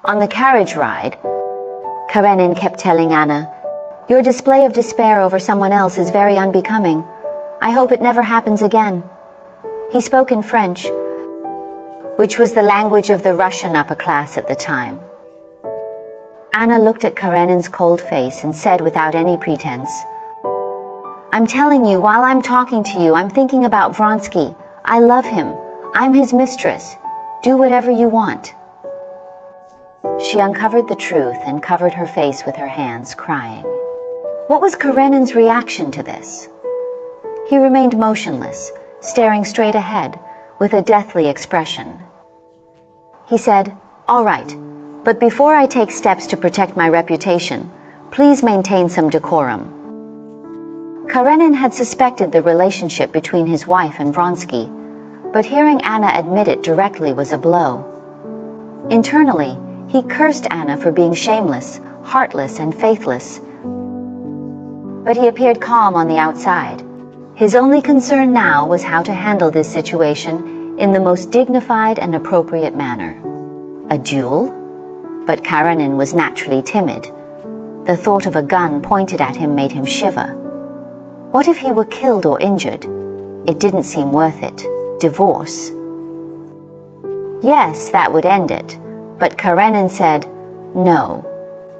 On the carriage ride, Karenin kept telling Anna, "Your display of despair over someone else is very unbecoming. I hope it never happens again." He spoke in French, which was the language of the Russian upper class at the time. Anna looked at Karenin's cold face and said without any pretense, "I'm telling you, while I'm talking to you, I'm thinking about Vronsky. I love him. I'm his mistress. Do whatever you want." She uncovered the truth and covered her face with her hands, crying. What was Karenin's reaction to this? He remained motionless, staring straight ahead, with a deathly expression. He said, "All right, but before I take steps to protect my reputation, please maintain some decorum." Karenin had suspected the relationship between his wife and Vronsky, but hearing Anna admit it directly was a blow. Internally, he cursed Anna for being shameless, heartless, and faithless. But he appeared calm on the outside. His only concern now was how to handle this situation in the most dignified and appropriate manner. A duel? But Karenin was naturally timid. The thought of a gun pointed at him made him shiver. What if he were killed or injured? It didn't seem worth it. Divorce? Yes, that would end it. But Karenin said, no.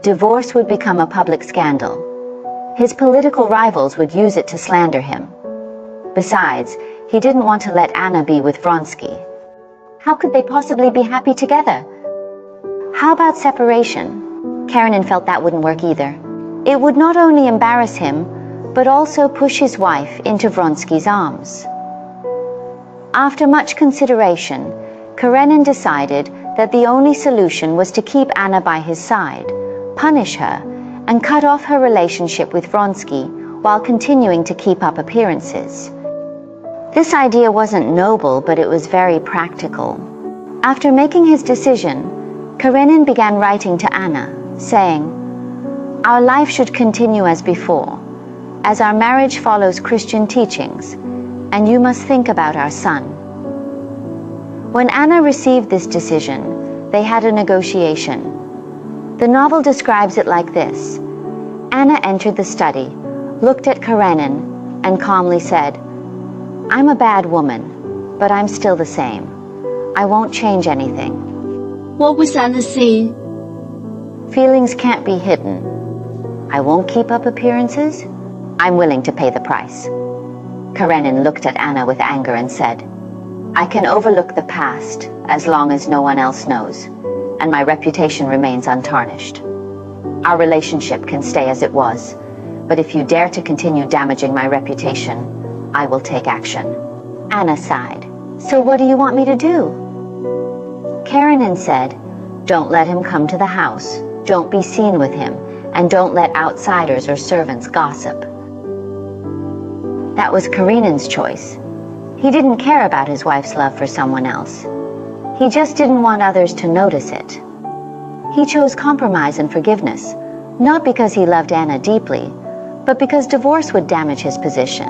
Divorce would become a public scandal. His political rivals would use it to slander him. Besides, he didn't want to let Anna be with Vronsky. How could they possibly be happy together? How about separation? Karenin felt that wouldn't work either. It would not only embarrass him, but also push his wife into Vronsky's arms. After much consideration, Karenin decided that the only solution was to keep Anna by his side, punish her, and cut off her relationship with Vronsky while continuing to keep up appearances. This idea wasn't noble, but it was very practical. After making his decision, Karenin began writing to Anna, saying, "Our life should continue as before, as our marriage follows Christian teachings, and you must think about our son." When Anna received this decision, they had a negotiation. The novel describes it like this. Anna entered the study, looked at Karenin, and calmly said, "I'm a bad woman, but I'm still the same. I won't change anything." What was Anna saying? Feelings can't be hidden. I won't keep up appearances. I'm willing to pay the price. Karenin looked at Anna with anger and said, "I can overlook the past as long as no one else knows, and my reputation remains untarnished. Our relationship can stay as it was, but if you dare to continue damaging my reputation, I will take action." Anna sighed. "So what do you want me to do?" Karenin said, "Don't let him come to the house, don't be seen with him, and don't let outsiders or servants gossip." That was Karenin's choice. He didn't care about his wife's love for someone else. He just didn't want others to notice it. He chose compromise and forgiveness, not because he loved Anna deeply, but because divorce would damage his position.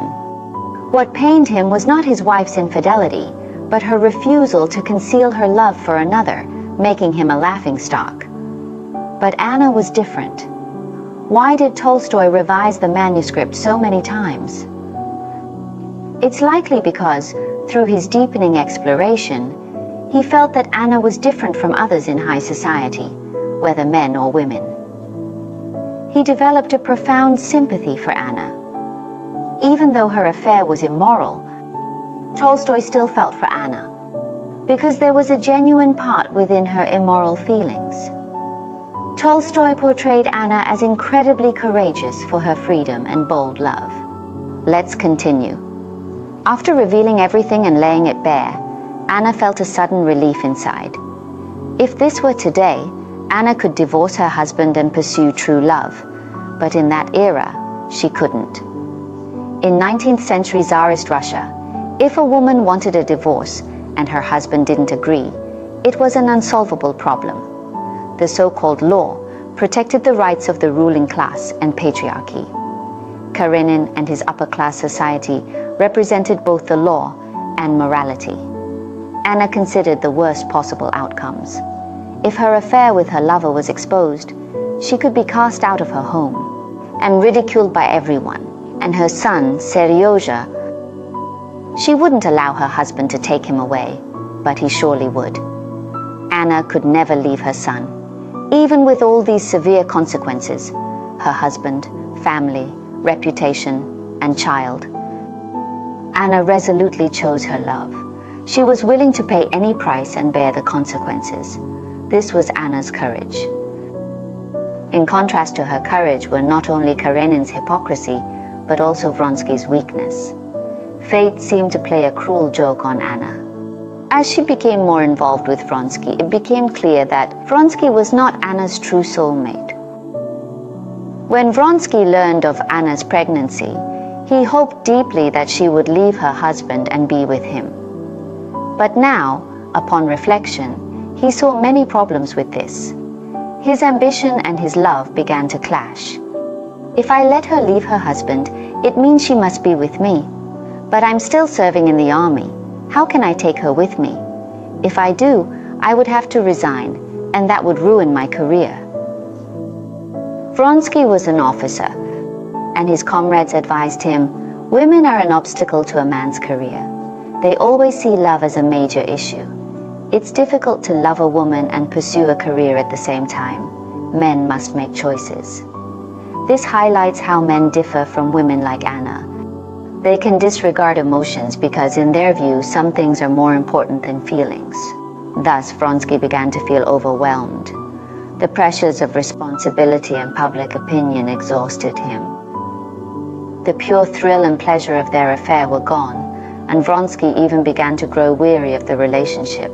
What pained him was not his wife's infidelity, but her refusal to conceal her love for another, making him a laughingstock. But Anna was different. Why did Tolstoy revise the manuscript so many times? It's likely because, through his deepening exploration, he felt that Anna was different from others in high society, whether men or women. He developed a profound sympathy for Anna. Even though her affair was immoral, Tolstoy still felt for Anna, because there was a genuine part within her immoral feelings. Tolstoy portrayed Anna as incredibly courageous for her freedom and bold love. Let's continue. After revealing everything and laying it bare, Anna felt a sudden relief inside. If this were today, Anna could divorce her husband and pursue true love, but in that era, she couldn't. In 19th century Tsarist Russia, if a woman wanted a divorce and her husband didn't agree, it was an unsolvable problem. The so-called law protected the rights of the ruling class and patriarchy. Karenin and his upper-class society represented both the law and morality. Anna considered the worst possible outcomes. If her affair with her lover was exposed, she could be cast out of her home and ridiculed by everyone. And her son, Seryoja, she wouldn't allow her husband to take him away, but he surely would. Anna could never leave her son, even with all these severe consequences: her husband, family, reputation, and child. Anna resolutely chose her love. She was willing to pay any price and bear the consequences. This was Anna's courage. In contrast to her courage were not only Karenin's hypocrisy, but also Vronsky's weakness. Fate seemed to play a cruel joke on Anna. As she became more involved with Vronsky, it became clear that Vronsky was not Anna's true soulmate. When Vronsky learned of Anna's pregnancy, he hoped deeply that she would leave her husband and be with him. But now, upon reflection, he saw many problems with this. His ambition and his love began to clash. If I let her leave her husband, it means she must be with me. But I'm still serving in the army. How can I take her with me? If I do, I would have to resign, and that would ruin my career. Vronsky was an officer, and his comrades advised him, women are an obstacle to a man's career. They always see love as a major issue. It's difficult to love a woman and pursue a career at the same time. Men must make choices. This highlights how men differ from women like Anna. They can disregard emotions because in their view, some things are more important than feelings. Thus, Vronsky began to feel overwhelmed. The pressures of responsibility and public opinion exhausted him. The pure thrill and pleasure of their affair were gone, and Vronsky even began to grow weary of the relationship.